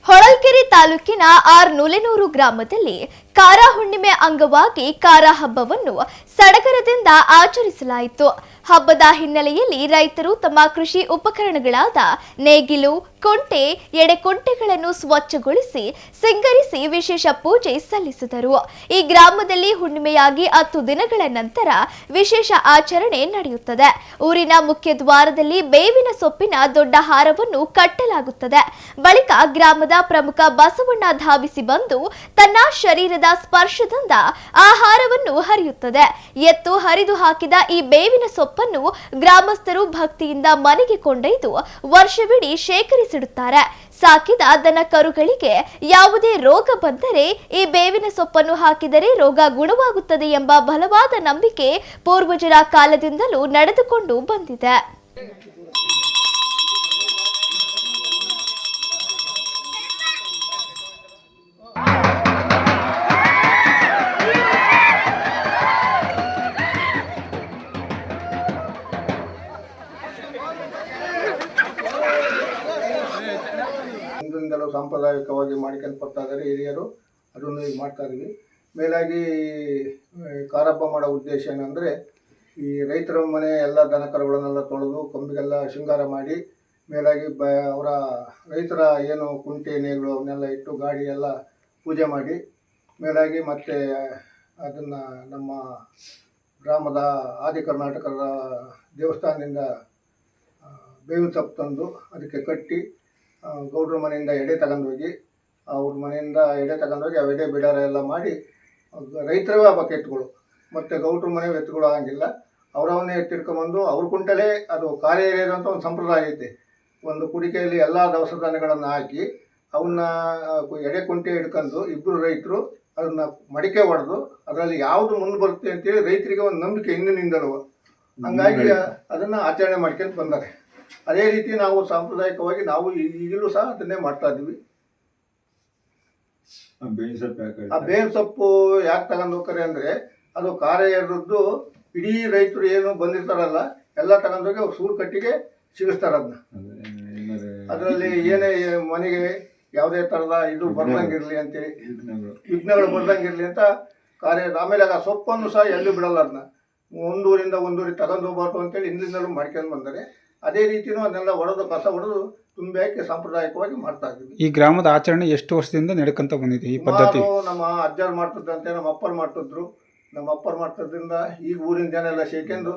ಹೊಳಲ್ಕೆರೆ ತಾಲೂಕಿನ ನುಲೆನೂರು ಗ್ರಾಮದಲ್ಲಿ ಕಾರ ಹುಣ್ಣಿಮೆ ಅಂಗವಾಗಿ ಕಾರ ಹಬ್ಬವನ್ನು ಸಡಗರದಿಂದ ಆಚರಿಸಲಾಯಿತು. ಹಬ್ಬದ ಹಿನ್ನೆಲೆಯಲ್ಲಿ ರೈತರು ತಮ್ಮ ಕೃಷಿ ಉಪಕರಣಗಳಾದ ನೇಗಿಲು, ಕುಂಟೆ, ಎಡೆಕುಂಟೆಗಳನ್ನು ಸ್ವಚ್ಛಗೊಳಿಸಿ ಸಿಂಗರಿಸಿ ವಿಶೇಷ ಪೂಜೆ ಸಲ್ಲಿಸಿದರು. ಈ ಗ್ರಾಮದಲ್ಲಿ ಹುಣ್ಣಿಮೆಯಾಗಿ 10 ದಿನಗಳ ನಂತರ ವಿಶೇಷ ಆಚರಣೆ ನಡೆಯುತ್ತದೆ. ಊರಿನ ಮುಖ್ಯ ದ್ವಾರದಲ್ಲಿ ಬೇವಿನ ಸೊಪ್ಪಿನ ದೊಡ್ಡ ಹಾರವನ್ನು ಕಟ್ಟಲಾಗುತ್ತದೆ. ಬಳಿಕ ಗ್ರಾಮದ ಪ್ರಮುಖ ಬಸವಣ್ಣ ಧಾವಿಸಿ ಬಂದು ತನ್ನ ಶರೀರದ ಸ್ಪರ್ಶದಿಂದ ಆ ಹಾರವನ್ನು ಹರಿಯುತ್ತದೆ. ಎತ್ತು ಹರಿದು ಹಾಕಿದ ಈ ಬೇವಿನ ಸೊಪ್ಪನ್ನು ಗ್ರಾಮಸ್ಥರು ಭಕ್ತಿಯಿಂದ ಮನೆಗೆ ಕೊಂಡೊಯ್ದು ವರ್ಷವಿಡೀ ಶೇಖರಿಸಿಡುತ್ತಾರೆ. ಸಾಕಿದ ದನ ಕರುಗಳಿಗೆ ಯಾವುದೇ ರೋಗ ಬಂದರೆ ಈ ಬೇವಿನ ಸೊಪ್ಪನ್ನು ಹಾಕಿದರೆ ರೋಗ ಗುಣವಾಗುತ್ತದೆ ಎಂಬ ಬಲವಾದ ನಂಬಿಕೆ ಪೂರ್ವಜರ ಕಾಲದಿಂದಲೂ ನಡೆದುಕೊಂಡು ಬಂದಿದೆ. ಹಿಂದಿಂದಲೂ ಸಾಂಪ್ರದಾಯಿಕವಾಗಿ ಮಾಡ್ಕೊಂಡು ಬರ್ತಾ ಇದ್ದಾರೆ ಹಿರಿಯರು. ಅದನ್ನು ಈಗ ಮಾಡ್ತಾ ಇದ್ದೀವಿ. ಮೇಲಾಗಿ ಕಾರ ಹಬ್ಬ ಮಾಡೋ ಉದ್ದೇಶ ಏನಂದರೆ, ಈ ರೈತರ ಮನೆ ಎಲ್ಲ ದನ ಕರುಗಳನ್ನೆಲ್ಲ ತೊಳೆದು ಕೊಂಬಿಗೆಲ್ಲ ಶೃಂಗಾರ ಮಾಡಿ, ಮೇಲಾಗಿ ಅವರ ರೈತರ ಏನು ಕುಂಟೆ ನೇಗಳು ಅವನ್ನೆಲ್ಲ ಇಟ್ಟು ಗಾಡಿ ಎಲ್ಲ ಪೂಜೆ ಮಾಡಿ, ಮೇಲಾಗಿ ಮತ್ತು ಅದನ್ನು ನಮ್ಮ ಗ್ರಾಮದ ಆದಿ ಕರ್ನಾಟಕದ ದೇವಸ್ಥಾನದಿಂದ ಬೇವಿನ ಸೊಪ್ಪು ತಂದು ಅದಕ್ಕೆ ಕಟ್ಟಿ ಗೌಡ್ರ ಮನೆಯಿಂದ ಎಡೆ ತಗೊಂಡೋಗಿ ಅವ್ರ ಮನೆಯಿಂದ ಎಡೆ ತಗೊಂಡೋಗಿ ಆ ಎಡೆ ಬಿಡಾರ ಎಲ್ಲ ಮಾಡಿ ರೈತರವೇ ಹಬ್ಬಕ್ಕೆ ಎತ್ತುಗಳು ಮತ್ತು ಗೌಡ್ರ ಮನೆ ಎತ್ತುಗಳು ಆಗಂಗಿಲ್ಲ. ಅವರವನ್ನೇ ಎತ್ತಿಡ್ಕೊಂಬಂದು ಅವ್ರ ಕುಂಟಲೇ ಅದು ಕಾರ್ಯ ಏರಿಯೋದು ಅಂತ ಒಂದು ಸಂಪ್ರದಾಯ ಐತೆ. ಒಂದು ಕುಡಿಕೆಯಲ್ಲಿ ಎಲ್ಲ ದವಸ ಧಾನ್ಯಗಳನ್ನು ಹಾಕಿ ಅವನ್ನ ಎಡೆ ಕುಂಟೆ ಹಿಡ್ಕೊಂಡು ಇಬ್ಬರು ರೈತರು ಅದನ್ನು ಮಡಿಕೆ ಹೊಡೆದು ಅದರಲ್ಲಿ ಯಾವುದು ಮುಂದೆ ಬರುತ್ತೆ ಅಂತೇಳಿ ರೈತರಿಗೆ ಒಂದು ನಂಬಿಕೆ ಹಿಂದಿನಿಂದಲೂ. ಹಂಗಾಗಿ ಅದನ್ನು ಆಚರಣೆ ಮಾಡ್ಕೊಂಡು ಬಂದ್ದಾರೆ. ಅದೇ ರೀತಿ ನಾವು ಸಾಂಪ್ರದಾಯಿಕವಾಗಿ ನಾವು ಈಗಲೂ ಸಹ ಅದನ್ನೇ ಮಾಡ್ತಾ ಇದ್ದೀವಿ. ಆ ಬೇವಿನ ಸೊಪ್ಪು ಯಾಕೆ ತಗೊಂಡು ಹೋಗ್ತಾರೆ ಅಂದರೆ, ಅದು ಕಾರ್ಯ ಎರೆದು ಇಡೀ ರೈತರು ಏನು ಬಂದಿರ್ತಾರಲ್ಲ ಎಲ್ಲ ತಗೊಂಡೋಗಿ ಅವ್ರು ಸೂರು ಕಟ್ಟಿಗೆ ಸಿಗಿಸ್ತಾರೆ. ಅದರಲ್ಲಿ ಏನೇ ಮನೆಗೆ ಯಾವುದೇ ಥರದ ಇದು ಬರ್ದಂಗಿರಲಿ ಅಂತೇಳಿ, ವಿಘ್ನಗಳು ಬರ್ದಂಗಿರಲಿ ಅಂತ ಕಾರ್ಯ. ಆಮೇಲೆ ಆ ಸೊಪ್ಪನ್ನು ಸಹ ಎಲ್ಲೂ ಬಿಡಲ್ಲ. ಅದನ್ನ ಒಂದೂರಿಂದ ಒಂದೂರಿಗೆ ತಗೊಂಡು ಹೋಗ್ಬಾರ್ದು ಅಂತೇಳಿ ಹಿಂದಿನಿಂದಲೂ ಮಾಡ್ಕೊಂಡು ಬಂದರೆ, ಅದೇ ರೀತಿಯೂ ಅದನ್ನೆಲ್ಲ ಹೊಡೆದು ಕಸ ಹೊಡೆದು ತುಂಬಿ ಹಾಕಿ ಸಾಂಪ್ರದಾಯಿಕವಾಗಿ ಮಾಡ್ತಾ ಇದ್ದೀವಿ. ಈ ಗ್ರಾಮದ ಆಚರಣೆ ಎಷ್ಟು ವರ್ಷದಿಂದ ನಡ್ಕೊಂತ ಬಂದಿದೆ ಈ ಪದ್ಧತಿ? ನಮ್ಮ ಅಜ್ಜರು ಮಾಡ್ತಿದ್ದಂತೆ ನಮ್ಮ ಅಪ್ಪರು ಮಾಡ್ತಿದ್ರು. ನಮ್ಮ ಅಪ್ಪರು ಮಾಡ್ತಿದ್ರಿಂದ ಈಗ ಊರಿನ ಜನ ಎಲ್ಲ ಸೇರ್ಕೊಂಡು